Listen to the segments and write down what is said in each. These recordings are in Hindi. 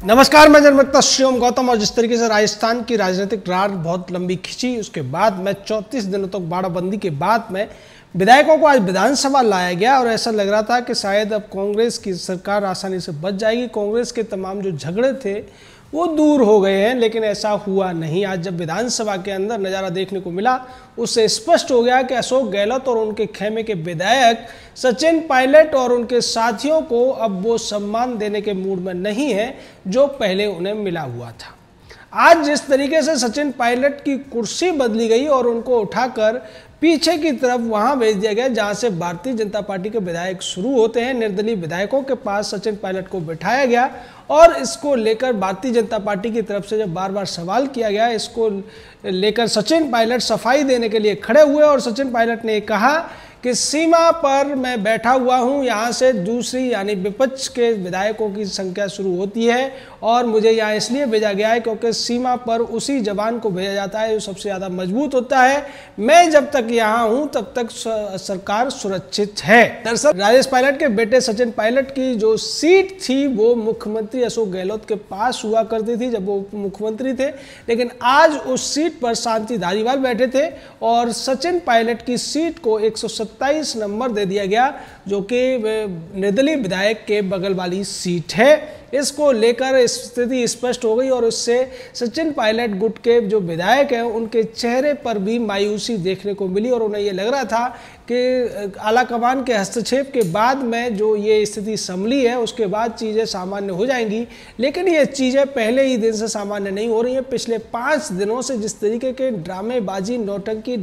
नमस्कार, मैं जनमत श्रीओम गौतम। और जिस तरीके से राजस्थान की राजनीतिक रार बहुत लंबी खिंची, उसके बाद में 34 दिनों तक बाड़ाबंदी के बाद में विधायकों को आज विधानसभा लाया गया और ऐसा लग रहा था कि शायद अब कांग्रेस की सरकार आसानी से बच जाएगी। कांग्रेस के तमाम जो झगड़े थे वो दूर हो गए हैं, लेकिन ऐसा हुआ नहीं। आज जब विधानसभा के अंदर नज़ारा देखने को मिला, उससे स्पष्ट हो गया कि अशोक गहलोत और उनके खेमे के विधायक सचिन पायलट और उनके साथियों को अब वो सम्मान देने के मूड में नहीं है जो पहले उन्हें मिला हुआ था। आज जिस तरीके से सचिन पायलट की कुर्सी बदली गई और उनको उठाकर पीछे की तरफ वहां भेज दिया गया जहां से भारतीय जनता पार्टी के विधायक शुरू होते हैं, निर्दलीय विधायकों के पास सचिन पायलट को बिठाया गया और इसको लेकर भारतीय जनता पार्टी की तरफ से जब बार बार सवाल किया गया, इसको लेकर सचिन पायलट सफाई देने के लिए खड़े हुए और सचिन पायलट ने कहा कि सीमा पर मैं बैठा हुआ हूं, यहाँ से दूसरी यानी विपक्ष के विधायकों की संख्या शुरू होती है और मुझे यहाँ इसलिए भेजा गया है क्योंकि सीमा पर उसी जवान को भेजा जाता है जो सबसे ज़्यादा मजबूत होता है। मैं जब तक यहाँ हूँ तब तक सरकार सुरक्षित है। दरअसल राजेश पायलट के बेटे सचिन पायलट की जो सीट थी वो मुख्यमंत्री अशोक गहलोत के पास हुआ करती थी जब वो मुख्यमंत्री थे, लेकिन आज उस सीट पर शांति धारीवाल बैठे थे और सचिन पायलट की सीट को 127 नंबर दे दिया गया, जो कि निर्दलीय विधायक के बगल वाली सीट है। इसको लेकर स्थिति स्पष्ट हो गई और उससे सचिन पायलट गुट के जो विधायक हैं उनके चेहरे पर भी मायूसी देखने को मिली और उन्हें ये लग रहा था कि आलाकमान के हस्तक्षेप के बाद में जो ये स्थिति संभली है उसके बाद चीज़ें सामान्य हो जाएंगी, लेकिन ये चीज़ें पहले ही दिन से सामान्य नहीं हो रही हैं। पिछले 5 दिनों से जिस तरीके के ड्रामेबाजी, नौटंकी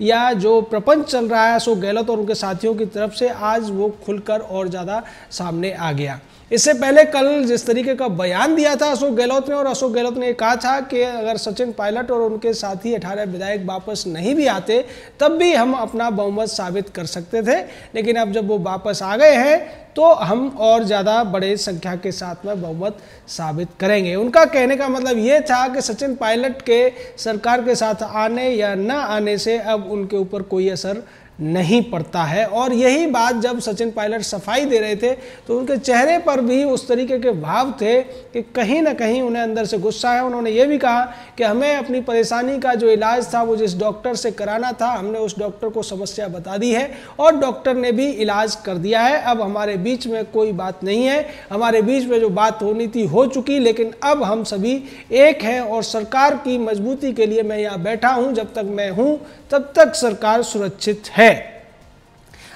या जो प्रपंच चल रहा है अशोक गहलोत और उनके साथियों की तरफ से, आज वो खुलकर और ज़्यादा सामने आ गया। इससे पहले कल जिस तरीके का बयान दिया था अशोक गहलोत ने, और अशोक गहलोत ने कहा था कि अगर सचिन पायलट और उनके साथी 18 विधायक वापस नहीं भी आते तब भी हम अपना बहुमत साबित कर सकते थे, लेकिन अब जब वो वापस आ गए हैं तो हम और ज़्यादा बड़े संख्या के साथ में बहुमत साबित करेंगे। उनका कहने का मतलब ये था कि सचिन पायलट के सरकार के साथ आने या न आने से अब उनके ऊपर कोई असर नहीं पड़ता है। और यही बात जब सचिन पायलट सफाई दे रहे थे तो उनके चेहरे पर भी उस तरीके के भाव थे कि कहीं ना कहीं उन्हें अंदर से गुस्सा है। उन्होंने ये भी कहा कि हमें अपनी परेशानी का जो इलाज था वो जिस डॉक्टर से कराना था, हमने उस डॉक्टर को समस्या बता दी है और डॉक्टर ने भी इलाज कर दिया है। अब हमारे बीच में कोई बात नहीं है, हमारे बीच में जो बात होनी थी हो चुकी, लेकिन अब हम सभी एक हैं और सरकार की मजबूती के लिए मैं यहाँ बैठा हूँ। जब तक मैं हूँ तब तक सरकार सुरक्षित है।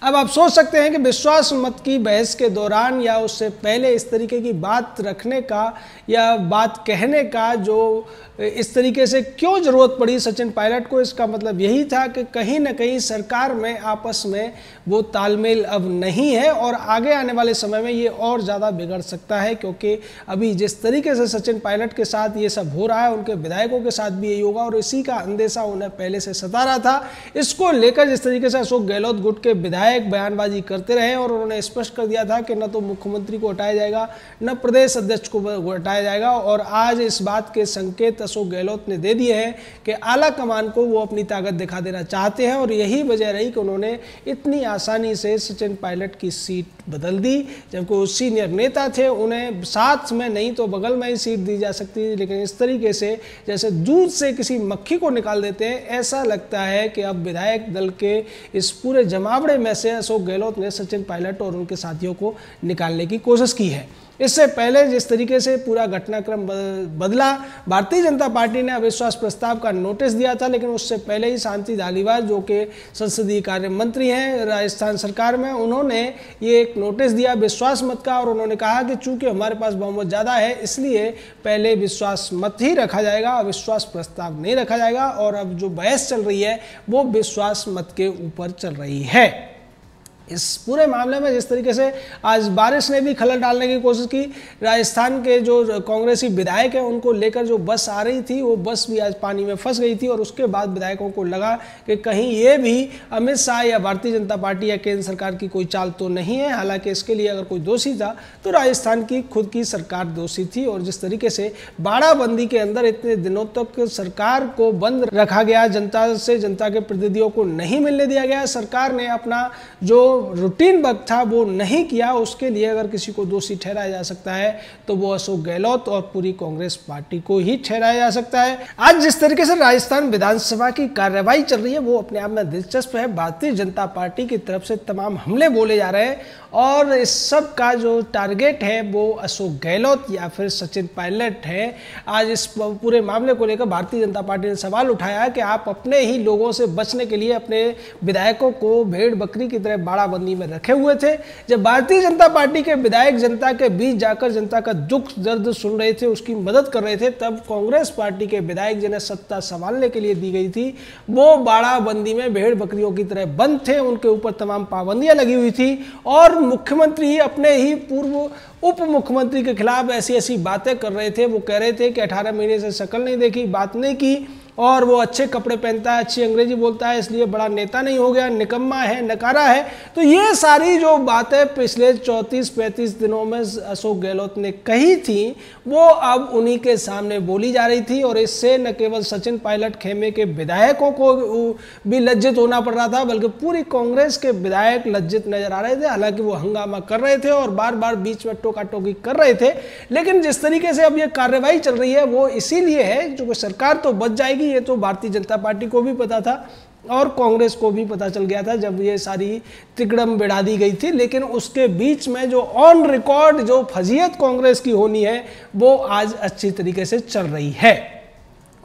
अब आप सोच सकते हैं कि विश्वास मत की बहस के दौरान या उससे पहले इस तरीके की बात रखने का या बात कहने का जो इस तरीके से क्यों ज़रूरत पड़ी सचिन पायलट को। इसका मतलब यही था कि कहीं ना कहीं सरकार में आपस में वो तालमेल अब नहीं है और आगे आने वाले समय में ये और ज़्यादा बिगड़ सकता है, क्योंकि अभी जिस तरीके से सचिन पायलट के साथ ये सब हो रहा है उनके विधायकों के साथ भी यही होगा और इसी का अंदेशा उन्हें पहले से सता रहा था। इसको लेकर जिस तरीके से अशोक गहलोत गुट के विधायक बयानबाजी करते रहे और उन्होंने स्पष्ट कर दिया था कि न तो मुख्यमंत्री को हटाया जाएगा न प्रदेश अध्यक्ष को हटाया जाएगा, और आज इस बात के संकेत अशोक गहलोत ने दे दिए हैं कि आला कमान को वो अपनी ताकत दिखा देना चाहते हैं। और यही वजह रही कि उन्होंने इतनी आसानी से सचिन पायलट की सीट बदल दी, जबकि वो सीनियर नेता थे, उन्हें साथ में नहीं तो बगल में ही सीट दी जा सकती थी, लेकिन इस तरीके से जैसे दूध से किसी मक्खी को निकाल देते हैं, ऐसा लगता है कि अब विधायक दल के इस पूरे जमावड़े में से अशोक गहलोत ने सचिन पायलट और उनके साथियों को निकालने की कोशिश की है। इससे पहले जिस तरीके से पूरा घटनाक्रम बदला, भारतीय जनता पार्टी ने अविश्वास प्रस्ताव का नोटिस दिया था, लेकिन उससे पहले ही शांति धारीवाल जो कि संसदीय कार्य मंत्री हैं राजस्थान सरकार में, उन्होंने ये एक नोटिस दिया विश्वास मत का और उन्होंने कहा कि चूंकि हमारे पास बहुमत ज़्यादा है इसलिए पहले विश्वास मत ही रखा जाएगा, अविश्वास प्रस्ताव नहीं रखा जाएगा। और अब जो बहस चल रही है वो विश्वास मत के ऊपर चल रही है। इस पूरे मामले में जिस तरीके से आज बारिश ने भी खलल डालने की कोशिश की, राजस्थान के जो कांग्रेसी विधायक हैं उनको लेकर जो बस आ रही थी वो बस भी आज पानी में फंस गई थी और उसके बाद विधायकों को लगा कि कहीं ये भी अमित शाह या भारतीय जनता पार्टी या केंद्र सरकार की कोई चाल तो नहीं है। हालांकि इसके लिए अगर कोई दोषी था तो राजस्थान की खुद की सरकार दोषी थी। और जिस तरीके से बाड़ाबंदी के अंदर इतने दिनों तक सरकार को बंद रखा गया, जनता से, जनता के प्रतिनिधियों को नहीं मिलने दिया गया, सरकार ने अपना जो रूटीन वर्क था वो नहीं किया, उसके लिए अगर किसी को दोषी ठहराया जा सकता है तो वो अशोक गहलोत और पूरी कांग्रेस पार्टी को ही ठहराया जा सकता है। आज जिस तरीके से राजस्थान विधानसभा की कार्यवाही चल रही है वो अपने आप में दिलचस्प है। भारतीय जनता पार्टी की तरफ से तमाम हमले बोले जा रहे हैं और इस सब का जो टारगेट है वो अशोक गहलोत या फिर सचिन पायलट है। आज इस पूरे मामले को लेकर भारतीय जनता पार्टी ने सवाल उठाया कि आप अपने ही लोगों से बचने के लिए अपने विधायकों को भेड़ बकरी की तरह बाड़ाबंदी में रखे हुए थे। जब भारतीय जनता पार्टी के विधायक जनता के बीच जाकर जनता का दुख दर्द सुन रहे थे, उसकी मदद कर रहे थे, तब कांग्रेस पार्टी के विधायक जिन्हें सत्ता संभालने के लिए दी गई थी वो बाड़ाबंदी में भेड़ बकरियों की तरह बंद थे। उनके ऊपर तमाम पाबंदियां लगी हुई थी और मुख्यमंत्री अपने ही पूर्व उप मुख्यमंत्री के खिलाफ ऐसी ऐसी बातें कर रहे थे। वो कह रहे थे कि 18 महीने से शक्ल नहीं देखी, बात नहीं की और वो अच्छे कपड़े पहनता है, अच्छी अंग्रेजी बोलता है, इसलिए बड़ा नेता नहीं हो गया, निकम्मा है, नकारा है। तो ये सारी जो बातें पिछले 34-35 दिनों में अशोक गहलोत ने कही थी वो अब उन्हीं के सामने बोली जा रही थी और इससे न केवल सचिन पायलट खेमे के विधायकों को भी लज्जित होना पड़ रहा था बल्कि पूरी कांग्रेस के विधायक लज्जित नजर आ रहे थे। हालांकि वो हंगामा कर रहे थे और बार बार बीच में टोका-टोकी कर रहे थे, लेकिन जिस तरीके से अब ये कार्रवाई चल रही है वो इसीलिए है जो सरकार तो बच जाएगी, ये तो भारतीय जनता पार्टी को भी पता था और कांग्रेस को भी पता चल गया था जब ये सारी तिकड़म बिड़ा दी गई थी। लेकिन उसके बीच में जो ऑन रिकॉर्ड जो फजीयत कांग्रेस की होनी है वो आज अच्छी तरीके से चल रही है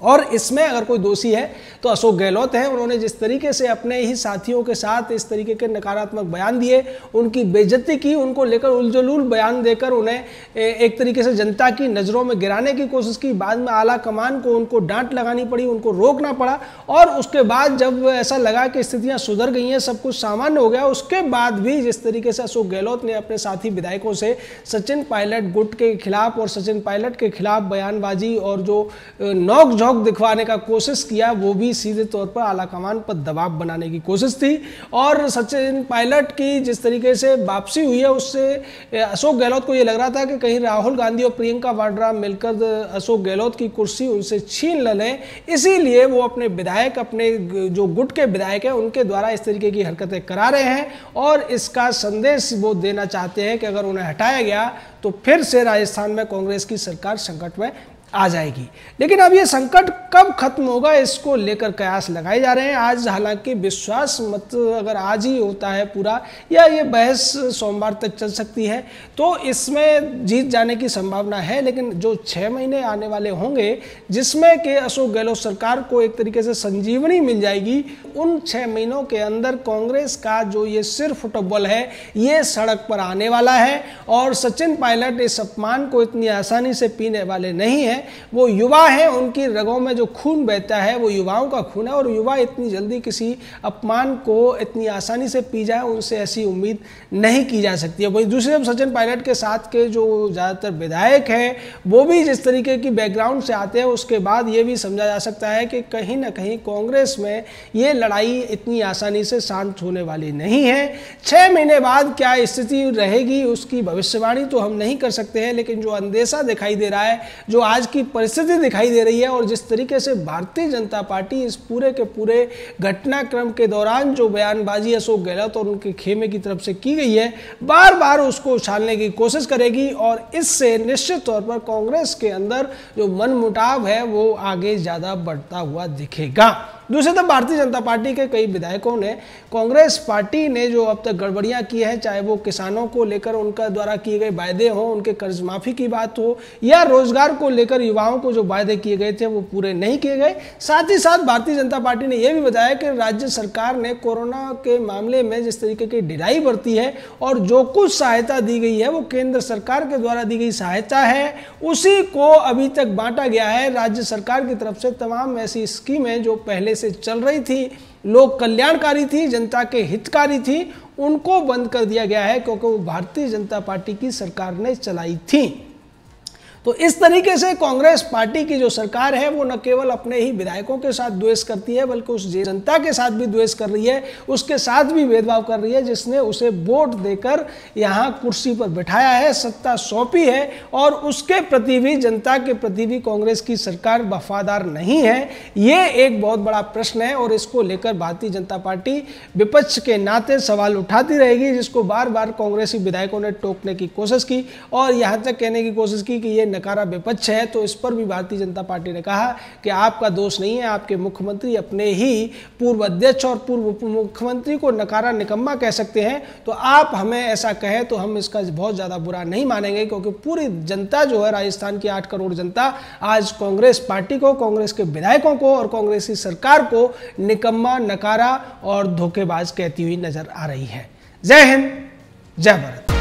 और इसमें अगर कोई दोषी है तो अशोक गहलोत है। उन्होंने जिस तरीके से अपने ही साथियों के साथ इस तरीके के नकारात्मक बयान दिए, उनकी बेइज्जती की, उनको लेकर उलझुल बयान देकर उन्हें एक तरीके से जनता की नज़रों में गिराने की कोशिश की। बाद में आला कमान को उनको डांट लगानी पड़ी, उनको रोकना पड़ा और उसके बाद जब ऐसा लगा कि स्थितियाँ सुधर गई हैं, सब कुछ सामान्य हो गया, उसके बाद भी जिस तरीके से अशोक गहलोत ने अपने साथी विधायकों से सचिन पायलट गुट के खिलाफ और सचिन पायलट के खिलाफ बयानबाजी और जो नोक झोंक दिखवाने का कोशिश किया वो भी सीधे तौर पर आलाकमान पर दबाव बनाने की कोशिश थी। और सचिन पायलट की जिस तरीके से वापसी हुई है उससे अशोक गहलोत को ये लग रहा था कि कहीं राहुल गांधी और प्रियंका वाड्रा मिलकर अशोक गहलोत की कुर्सी उनसे छीन न लें, इसीलिए वो अपने विधायक, अपने जो गुट के विधायक हैं उनके द्वारा इस तरीके की हरकतें करा रहे हैं और इसका संदेश वो देना चाहते हैं कि अगर उन्हें हटाया गया तो फिर से राजस्थान में कांग्रेस की सरकार संकट में आ जाएगी। लेकिन अब ये संकट कब खत्म होगा इसको लेकर कयास लगाए जा रहे हैं। आज हालांकि विश्वास मत अगर आज ही होता है पूरा या ये बहस सोमवार तक चल सकती है तो इसमें जीत जाने की संभावना है, लेकिन जो 6 महीने आने वाले होंगे जिसमें कि अशोक गहलोत सरकार को एक तरीके से संजीवनी मिल जाएगी, उन 6 महीनों के अंदर कांग्रेस का जो ये सिर फुटबॉल है ये सड़क पर आने वाला है और सचिन पायलट इस अपमान को इतनी आसानी से पीने वाले नहीं है। वो युवा है, उनकी रगों में जो खून बहता है वो युवाओं का खून है और युवा इतनी जल्दी किसी अपमान को इतनी आसानी से पी जाए उनसे ऐसी उम्मीद नहीं की जा सकती है। वहीं दूसरी तरफ सचिन पायलट के साथ के जो ज़्यादातर विधायक हैं वो भी जिस तरीके की बैकग्राउंड से आते हैं उसके बाद ये भी समझा जा सकता है कि कहीं ना कहीं कांग्रेस में ये लड़ाई इतनी आसानी से शांत होने वाली नहीं है। 6 महीने बाद क्या स्थिति रहेगी उसकी भविष्यवाणी तो हम नहीं कर सकते हैं, लेकिन जो अंदेशा दिखाई दे रहा है, जो आज की परिस्थिति दिखाई दे रही है और जिस तरीके से भारतीय जनता पार्टी इस पूरे के पूरे घटनाक्रम के दौरान जो बयानबाजी अशोक गहलोत और उनके खेमे की तरफ से की गई है बार बार उसको उछालने की कोशिश करेगी और इससे निश्चित तौर पर कांग्रेस के अंदर जो मनमुटाव है वो आगे ज्यादा बढ़ता हुआ दिखेगा। दूसरी तरफ भारतीय जनता पार्टी के कई विधायकों ने कांग्रेस पार्टी ने जो अब तक गड़बड़ियां की हैं, चाहे वो किसानों को लेकर उनका द्वारा किए गए वायदे हों, उनके कर्ज माफी की बात हो या रोजगार को लेकर युवाओं को जो वायदे किए गए थे वो पूरे नहीं किए गए। साथ ही साथ भारतीय जनता पार्टी ने यह भी बताया कि राज्य सरकार ने कोरोना के मामले में जिस तरीके की ढिलाई बरती है और जो कुछ सहायता दी गई है वो केंद्र सरकार के द्वारा दी गई सहायता है, उसी को अभी तक बांटा गया है। राज्य सरकार की तरफ से तमाम ऐसी स्कीमें जो पहले से चल रही थी, लोक कल्याणकारी थी, जनता के हितकारी थी, उनको बंद कर दिया गया है क्योंकि वो भारतीय जनता पार्टी की सरकार ने चलाई थी। तो इस तरीके से कांग्रेस पार्टी की जो सरकार है वो न केवल अपने ही विधायकों के साथ द्वेष करती है बल्कि उस जनता के साथ भी द्वेष कर रही है, उसके साथ भी भेदभाव कर रही है जिसने उसे वोट देकर यहाँ कुर्सी पर बिठाया है, सत्ता सौंपी है, और उसके प्रति भी, जनता के प्रति भी कांग्रेस की सरकार वफादार नहीं है। ये एक बहुत बड़ा प्रश्न है और इसको लेकर भारतीय जनता पार्टी विपक्ष के नाते सवाल उठाती रहेगी, जिसको बार बार कांग्रेसी विधायकों ने टोकने की कोशिश की और यहाँ तक कहने की कोशिश की कि ये नकारा विपक्ष है। तो इस पर भी भारतीय जनता पार्टी ने कहा कि आपका दोष नहीं है, आपके मुख्यमंत्री अपने ही पूर्व अध्यक्ष और पूर्व उप मुख्यमंत्री को नकारा निकम्मा कह सकते हैं, तो आप हमें ऐसा कहें तो हम इसका बहुत ज़्यादा बुरा नहीं मानेंगे, क्योंकि पूरी जनता जो है, राजस्थान की 8 करोड़ जनता आज कांग्रेस पार्टी को, कांग्रेस के विधायकों को और कांग्रेसी सरकार को निकम्मा, नकारा और धोखेबाज कहती हुई नजर आ रही है। जय हिंद, जय भारत।